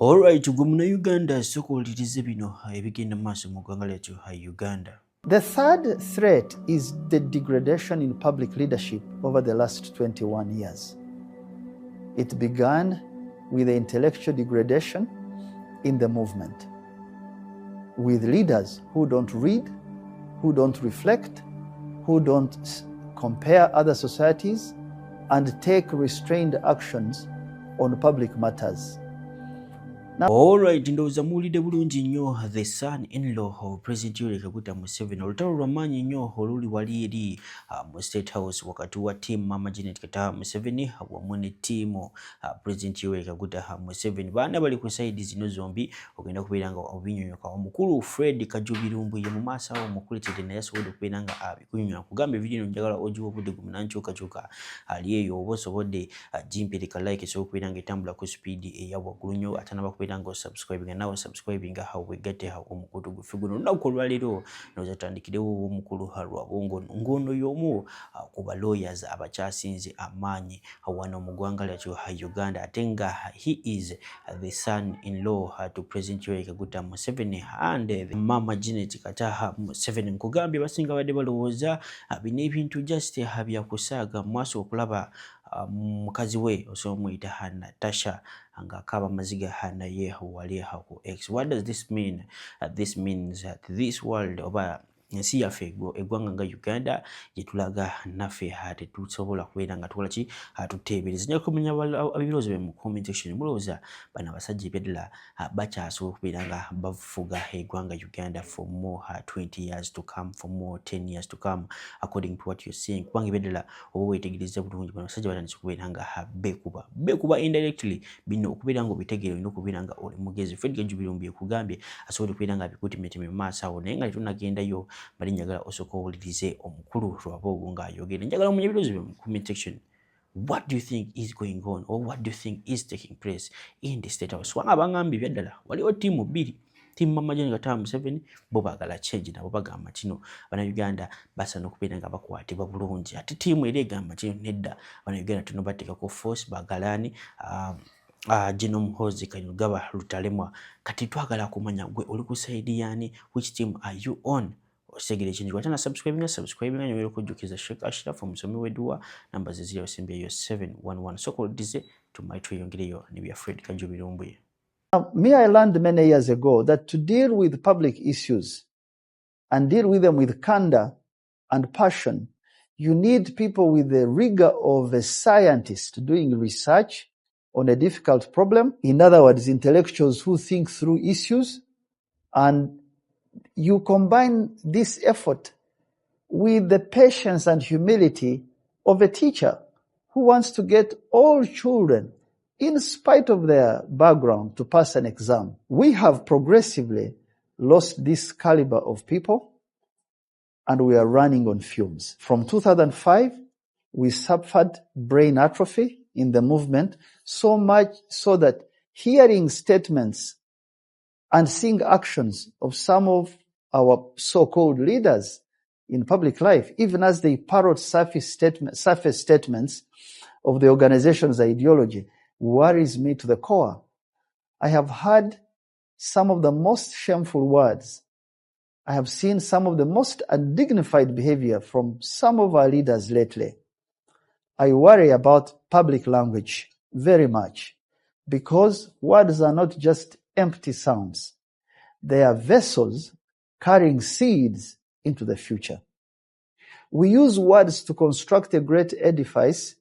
Alright, gumuna Uganda sokolirize bino ebigenda maaso mu ggwanga lyattu Uganda. The third threat is the degradation in public leadership over the last 21 years. It began with the intellectual degradation in the movement, with leaders who don't read, who don't reflect, who don't compare other societies, and take restrained actions on public matters. Alright, ndowooza muwulidde bulungi nnyo the son-in-law of President Yoweri Kaguta Museveni. Olutalo lw'amaanyi nnyo oluli wali eri mu State House wakati wa ttiimu Mama Janet Kataha Museveni wamu ne ttiimu President Yoweri Kaguta Museveni. Baana bali ku sayidi zino zombi ogenda kubeera nga obinyonyoka. Omukulu Fred Kajubirumbu ye mu maaso awo omukuletedde naye asobodde okubeera nga abikunyonyola. Kugamba evidiyo njagala ogiwa obudde gumuna nkyukakyuka ali eyo oba osobodde gimpereka like esobola okubeera nga etambula ku speed eya waggulu nnyo atanaba kubeera subscribing nawe subscribing how we get how omukutu gufuguno lunaku olwaleero noza tandikirewo omukulu Lwabongo ngono y'omu ku ba lawyers abakyasinze amaanyi wano mu ggwanga lyattu Uganda ate nga he is the son-in-law to President Yoweri Kaguta Museveni and Mama Janet Kataha Museveni. Nkugambye basinga badde balowooza bino ebintu just byakusaaga mu maaso okulaba mukazi we osobola omuyita Natasha nga akaba maziga naye wali ku X. What does this mean? This means that this world oba ensi yaffe eggwanga nga Uganda gyetulaga naffe tetusobola kubeera nga tukola ki tuteebereza. Nja kumenya ebirowoozo bye mu comment section. Mulowooza bano abasajja ebyaddala bakyasobola okubeera nga bafuga eggwanga Uganda for more 20 years to come, for more 10 years to come according to what you're saying. Kubanga ebyaddala oba weetegereza bulungi bano abasajja batandise okubeera nga beekuba indirectly bino okubeera nga obitegeera olina okubeera nga oli mugezi. Fred Kajubirumbu ekugambye asobodde okubeera nga bikutemeteme mu maaso awo naye nga tetunnagendayo bali njagala osooka owulirize omukulu Lwabongo ng'ayogera. Njagala omenya ebirowoozo bye mu comment section. What do you think is going on or what do you think is taking place in the State House? Wanga bangambye ebyaddala waliwo ttiimu bbiri. Ttiimu Mama Janet Kataha Museveni bo baagala change nabo bagamba kino Bannayuganda basaana okubeera nga bakwatibwa bulungi. Ate ttiimu era egamba kino nedda Bannayuganda tuno bateekako force baagalaani General Muhoozi Kainerugaba Lutalemwa. Kati twagala kumanya gwe oli ku sayidi yaani, which team are you on? Osegere kintu watana subscribing anyo okujjukiza Sheikh Ashraf omusomi w'edduwa namba ze 070711 sokolidize tumaitweyongereyo ne bya Fred Kajubirumbu. Me, I learned many years ago that to deal with public issues and deal with them with candor and passion, you need people with the rigor of a scientist doing research on a difficult problem. In other words, intellectuals who think through issues, and you combine this effort with the patience and humility of a teacher who wants to get all children, in spite of their background, to pass an exam. We have progressively lost this caliber of people, and we are running on fumes. From 2005, we suffered brain atrophy in the movement, so much so that hearing statements and seeing actions of some of our so-called leaders in public life, even as they parrot surface statements of the organization's ideology, worries me to the core. I have heard some of the most shameful words. I have seen some of the most undignified behavior from some of our leaders lately. I worry about public language very much, because words are not just empty sounds. They are vessels carrying seeds into the future. We use words to construct a great edifice,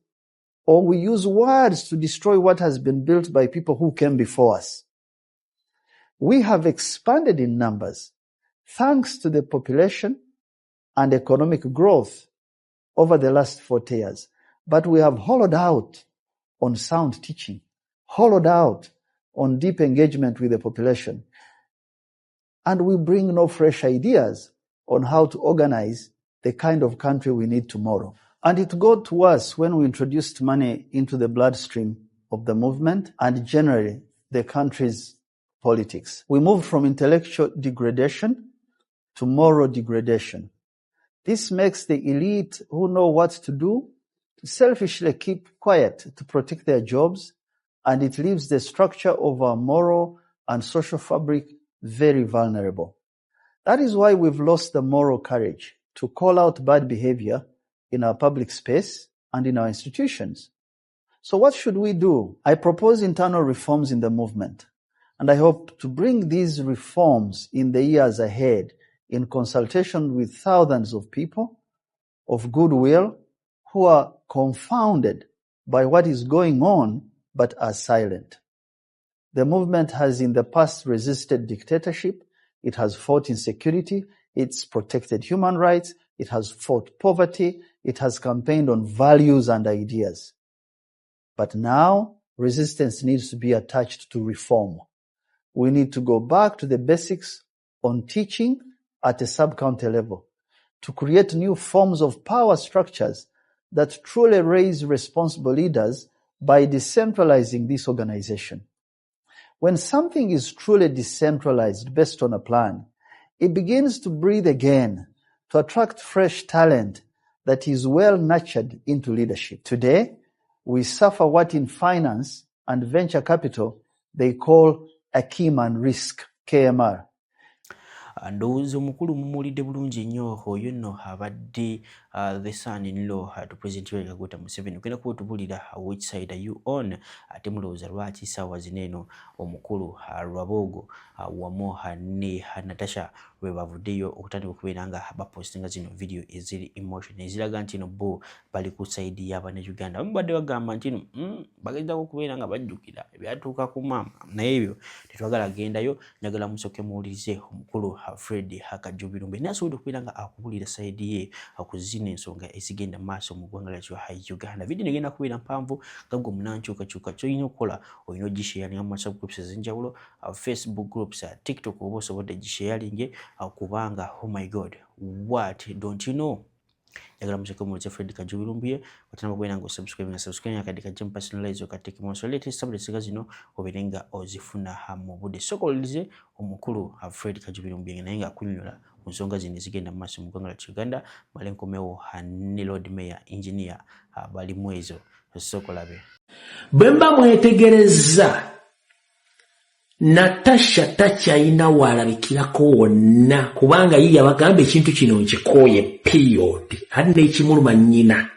or we use words to destroy what has been built by people who came before us. We have expanded in numbers thanks to the population and economic growth over the last 40 years. But we have hollowed out on sound teaching, hollowed out on deep engagement with the population. And we bring no fresh ideas on how to organize the kind of country we need tomorrow. And it got worse when we introduced money into the bloodstream of the movement and generally the country's politics. We moved from intellectual degradation to moral degradation. This makes the elite who know what to do to selfishly keep quiet to protect their jobs and it leaves the structure of our moral and social fabric very vulnerable. That is why we've lost the moral courage to call out bad behavior in our public space and in our institutions. So what should we do? I propose internal reforms in the movement, and I hope to bring these reforms in the years ahead in consultation with thousands of people of goodwill who are confounded by what is going on but are silent. The movement has in the past resisted dictatorship, it has fought insecurity, it's protected human rights, it has fought poverty, it has campaigned on values and ideas. But now, resistance needs to be attached to reform. We need to go back to the basics on teaching at a sub-county level to create new forms of power structures that truly raise responsible leaders by decentralizing this organization. When something is truly decentralized based on a plan, it begins to breathe again, to attract fresh talent that is well nurtured into leadership. Today, we suffer what in finance and venture capital they call acumen risk, KMR. Ndowooza omukulu mumuwulidde bulungi nnyo oyo nno abadde the son-in-law to President Yoweri Kaguta Museveni. Ogenda kuba otubulira which side are you on, ate mulowooza lwaki ssaawa zino eno omukulu Lwabogo wamu ne Natasha lwe bavuddeyo okutandika okubeera nga bapostinga zino video eziri emotion eziraga nti no bo bali ku side y'Abannayuganda. Abamu badde bagamba nti bagezaako okubeera nga bajjukira ebyatuuka ku maama, naye ebyo tetwagala gendayo. Njagala musooke muwulirize omukulu Fred Hakajubirumbe naye asobodde okubeera nga akubulira side ye ku zino ensonga ezigenda maaso mu ggwanga lyattu Uganda. Video negenda kubeera mpanvu nga gwe munankyukakyuka ky'olina okukola olina ogisharinga mu WhatsApp groups ez'enjawulo, Facebook groups, TikTok oba osobodde gisharinge kubanga oh my god what don't you know. Njagala musooke muwulirize Fred Hakajubirumbe watanaba kubeera nga subscribe akadde kajja mu personalize okateke mu so latest subjects zino obeere nga ozifuna mu budde. Sooka owulirize omukulu Fred Hakajubirumbe naye nga akunyonnyola ku nsonga zino ezigenda mu maaso mu ggwanga lyattu Uganda. Male nkomewo ne Lord Mayor engineer balimu ezo. Sooka olabe. Bwe mba mwetegereza Natasha takyalina walabikirako wonna kubanga ye yabagamba ekintu kino nkikooye period. Hari n'ekimuluma nnyina.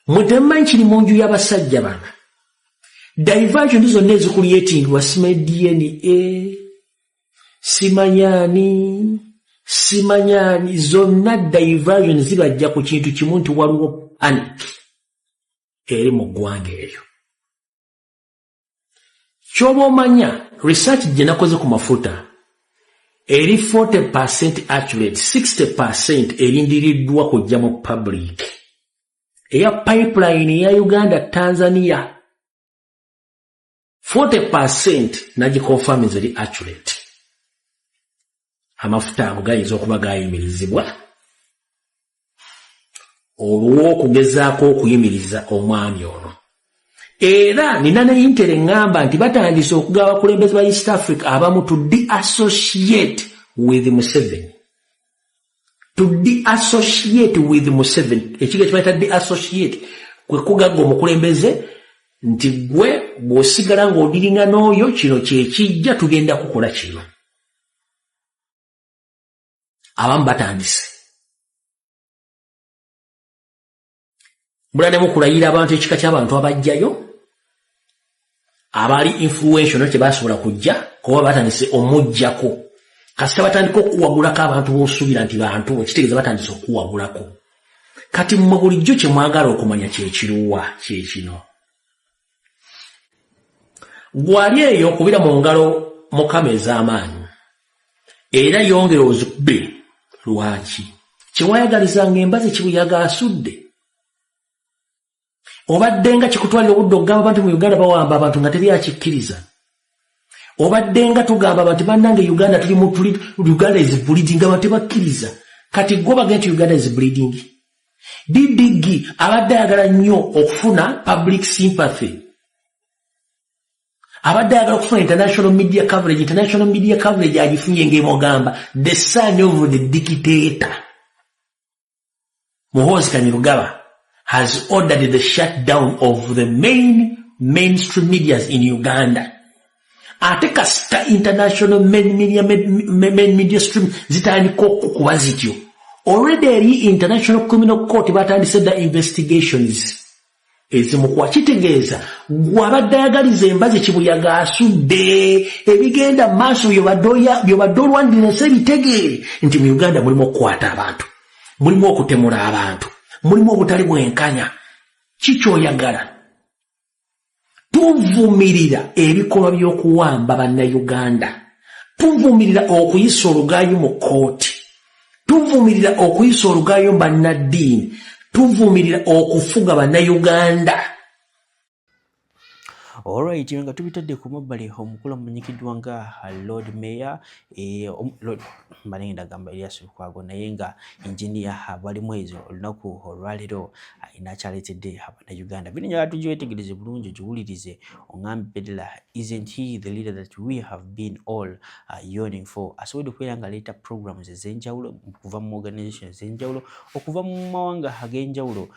Mutemmanyi kiri mu nju y'abasajja bano. Diversion zonna ezikuliyetingibwa DNA, simanyani zonna diversion zibajja ku kintu kimu nti waliwo panic eri mu ggwanga eryo. Kyoba omanya research gye nakoze ku mafuta eri 40% accurate, 60% erindiriddwa kujja mu public. Eya pipeline ya Uganda Tanzania 40% nagikonfirm ziri accurate. Amafuta ago gayinza okuba gayimirizibwa olw'okugezaako okuyimiriza omwami ono. Era nina ne intere ngamba nti batandise okugawa abakulembeze ba East Africa abamu to de-associate with Museveni. To de-associate with Museveni. Ekiga kibayita de-associate kwe kugagga omukulembeze nti gwe bw'osigala ng'odiringa n'oyo kino kyekijja tugenda kukola kino. Abamu batandise. Bula ne mukulayira abantu ekika ky'abantu abajjayo abali influential kye basobola kujja kuba batandise omujjako. Kasita batandika okuwagulako abantu b'osuubira nti bantu ekitegeeza batandise okuwagulako. Kati mmwe bulijjo kye mwagala okumanya kyekiruwa kyekino. Gwali eyo okubira mu ngalo Mukama ez'amaanyi era yongera ozikube. Lwaki kyewayagalizanga embazi kibuyaga asudde? Obadde nga kikutwalira obudde okugamba abantu mu Uganda bawamba abantu nga teri akikkiriza. Obadde nga tugamba abantu bannange Uganda Uganda is bleeding abantu tebakkiriza. Kati gwe bagamba nti Uganda is bleeding. Didigi abadde ayagala nnyo okufuna public sympathy. Abadde ayagala okufuna international media coverage agifunye ng'emugamba the son of the dictator. Muhoozi Kainerugaba has ordered the shutdown of the mainstream medias in Uganda. Ate kasita international main media stream zitandika okukuba zityo. Already eri International Criminal Court batandise the investigations. Ezimu kwa kitegeeza gwabadde ayagaliza embazi kibuyaga asudde ebigenda maaso byobadde olwandirira ebitegeere nti mu Uganda mulimu okukwata abantu, mulimu okutemula abantu, mulimu obutali bwenkanya. Kikyoyagala tuvumirira ebikolwa by'okuwamba bannayuganda, tuvumirira okuyisa olugaayo mu kooti, tuvumirira okuyisa olugaayo mu bannaddiini, tuvumirira okufuga bannayuganda. Alright, nga tubitadde ku mabbali omukulu amanyikiddwa nga Lord Mayor Lord Mbanenda gamba Elias Lukwago naye nga engineer balimu ezo olunaku olwaleero ayina kyaleetedde Abannayuganda. Bino njagala tugiwetegereze bulungi giwulirize oŋŋambi Pedela, isn't he the leader that we have been all yearning for? Asobodde okubeera nga aleeta programs ez'enjawulo okuva mu organizations ez'enjawulo okuva mu mawanga ag'enjawulo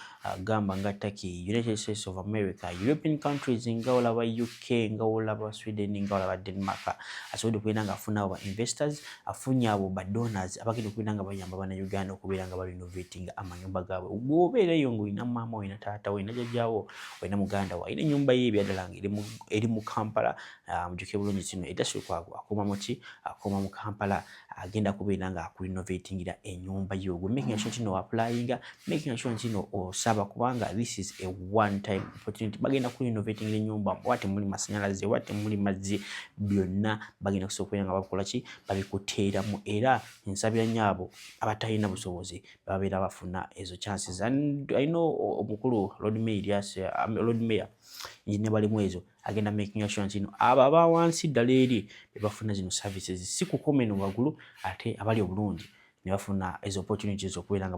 gamba nga Turkey, United States of America, European countries nga olaba UK, nga olaba Sweden, nga olaba Denmark. Asobodde okubeera nga afuna abo investors, afunye abo ba donors abagenda okubeera nga bayamba Bannayuganda okubeera nga renovating amanyumba gaabwe. Bw'obeerayo ng'olina maama, olina taata, olina jjajjaawo, olina muganda wo, olina ennyumba ye ebyaddala eri mu Kampala. Mujjuke bulungi kino Elias Lukwago akoma mu ki? Akoma mu Kampala, agenda kubeera nga akurenovatingira ennyumba yo. Gwe making sure kino applyinga, making sure kino osaba kubanga this is a one time opportunity. Bagenda kurenovatingira ennyumba, wate muli masanyalaze, wate muli mazzi, byonna bagenda kusobola nga bakola ki? Babikuteeramu. Era nsabira nnyabo abatalina busobozi babeera bafuna ezo chances. And I know omukulu Lord Mayor njine balimu ezo agenda making sure kino aba abawansi ddala eri bebafuna zino services si kukomeno waggulu ate abali obulungi ne bafuna ezo opportunities okubeera nga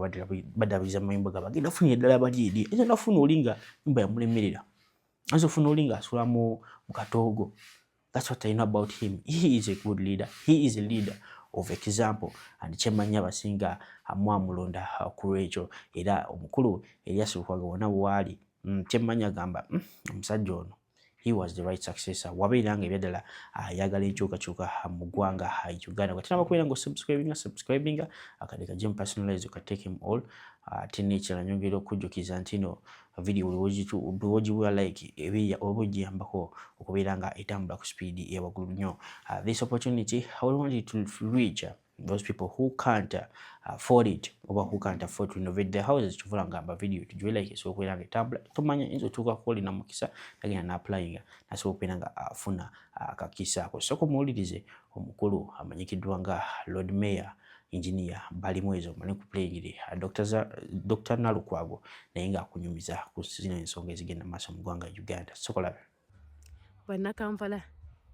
badabiriza mayumba gabo. Agenda funye ddala abali eri ezo nafuna olinga nyumba yamulemerera, ezo funa olinga asula mu katoogo. That's what I know about him. He is a good leader. He is a leader of example, and kyemanya abasinga amwamulonda ku ekyo. Era omukulu Elias Lukwago wonna bwali kyemanya gamba omusajja ono he was the right successor. Wabeera nga ebyaddala ayagala enkyukakyuka mu ggwanga Uganda. Katina bakubeera nga subscribinga akadde kajje mu personalize take him all. Ate n'ekirala nyongera okujjukiza nti no video bw'ogiwa like oba ogiyambako okubeera nga etambula ku speed eyawaggulu nnyo. This opportunity I want you to reach those people who can't afford it or who can't afford to renovate their houses. Tuvuga ngamba video tujiwe like so okubeera nga etambula tumanya enzo tuuka kukolina mukisa agenda na applyinga nasobola okubeera nga afuna akakisa ako. Soko muwulirize omukulu amanyikiddwa nga Lord Mayor engineer balimu ezo mali ku playingire Dr. Nalukwago naye nga akunyumiza ku zino ensonga ezigenda maaso mu ggwanga Uganda. Sokola Bwana Kampala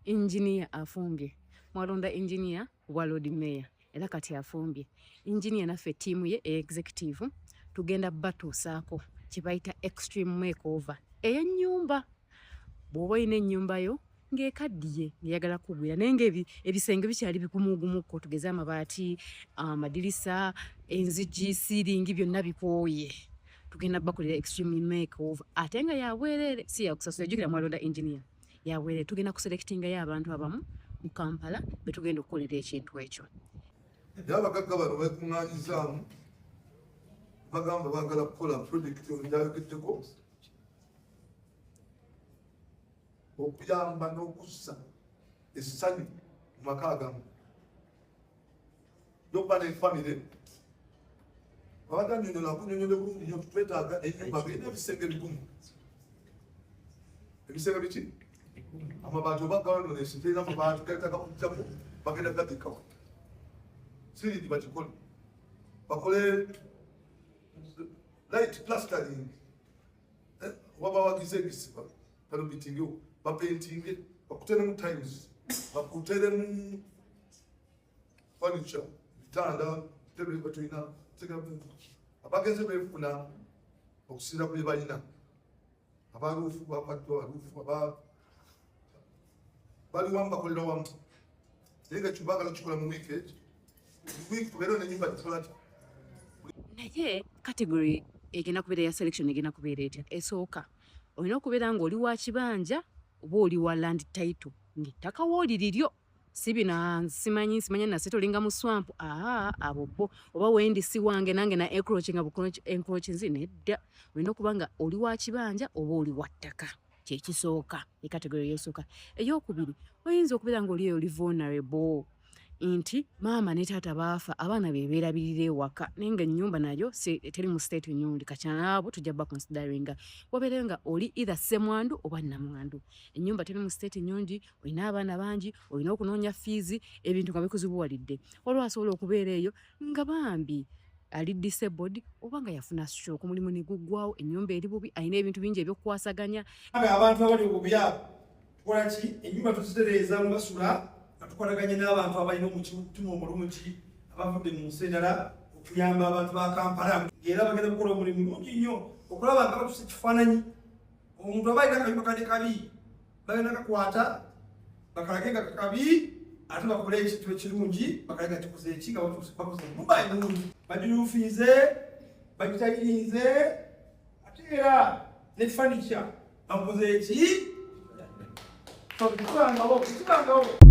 engineer afumbye mwalonda engineer wa Lord Mayor era kati afumbye engineer naffe tiimu ye executive tugenda batuusaako kibayita extreme makeover ey'ennyumba. Bw'oba olina ennyumba yo ng'ekaddiye ng'eyagala kugwira naye ng'ebisenge bikyali bigumugumukko, tugeze amabaati, amadirisa, enzigi, siiringi byonna bikooye, tugenda bakolera extreme makeover ate nga yabwerere si yakusasula. Jjukira mwalonda engineer yabwerere. Tugenda kuselectingayo abantu abamu mu Kampala be tugenda okukolera ekintu ekyo. Abagagga bano beekuŋŋaanyizaamu bagamba baagala kukola projekiti onjayogeddeko okuyamba n'okussa essanyu mu maka gamu n'okuba n'efamire. Abaganyonyola kunyonyole bulungi nnyo twetaaga ennyumba birina ebisenge bigumu. Ebisenge biki? Amabaati oba gawononesi terina amabaati gataka kujjamu bagenda gateekawo. Siridi bakikole bakole light plastering waba wagize balubitingewo bapaintinge bakuteremu tiles bakuteremu furniture bitanda tebe batulina abagenze befuna okusinza ku bye balina abaluufu bakwatwa abaluufu bali wamu bakolera wamu naye nga kibagala kikola mu wiiki tubeera nenyumba tukola naye category egenda kubeera ya selection egenda kubeera etya. Esooka olina okubeera ng'oli wa kibanja oba oli wa land title ng'ettaka wooli liryo si bino simanyi nasetolinga mu swamp abo bo oba wendi si wange nange na encroaching nzi nedda. Olina okuba nga oli wa kibanja oba oli wa ttaka kyekisooka ekategori y'esooka. Eyokubiri oyinza okubeera ng'oli oli vulnerable nti maama ne taata baafa abaana be beerabirira ewaka naye nga ennyumba nayo teri mu state nnungi kakyanaabo tujja ba consideringa wabeere nga oli either ssemwandu oba nnamwandu ennyumba teri mu state nnungi olina abaana bangi olina okunoonya fees ebintu nga bikuzibuwalidde waliwo asobola okubeera eyo nga bambi ali disabled oba nga yafuna stroke omulimu ne guggwawo ennyumba eri bubi alina ebintu bingi ebyokukwasaganya. Abantu abali obubi tukola ki ennyumba tuzitereeza mu basula tukolaganye n'abantu abalina omutima omulungi abavudde mu nsi endala okuyamba abantu ba Kampala ng'era bagenda kukola omulimu mulungi nnyo okulaba nga batusa ekifaananyi omuntu aba alina akayumba kali kabi bagenda kakwata bakalage nga kakabi ate bakole ekintu ekirungi bakalage nga kikoze eki nga bakoze ennyumba ennungi bagiruufiize bagitayirize ate era ne fanica bamukoze eki tukibangawo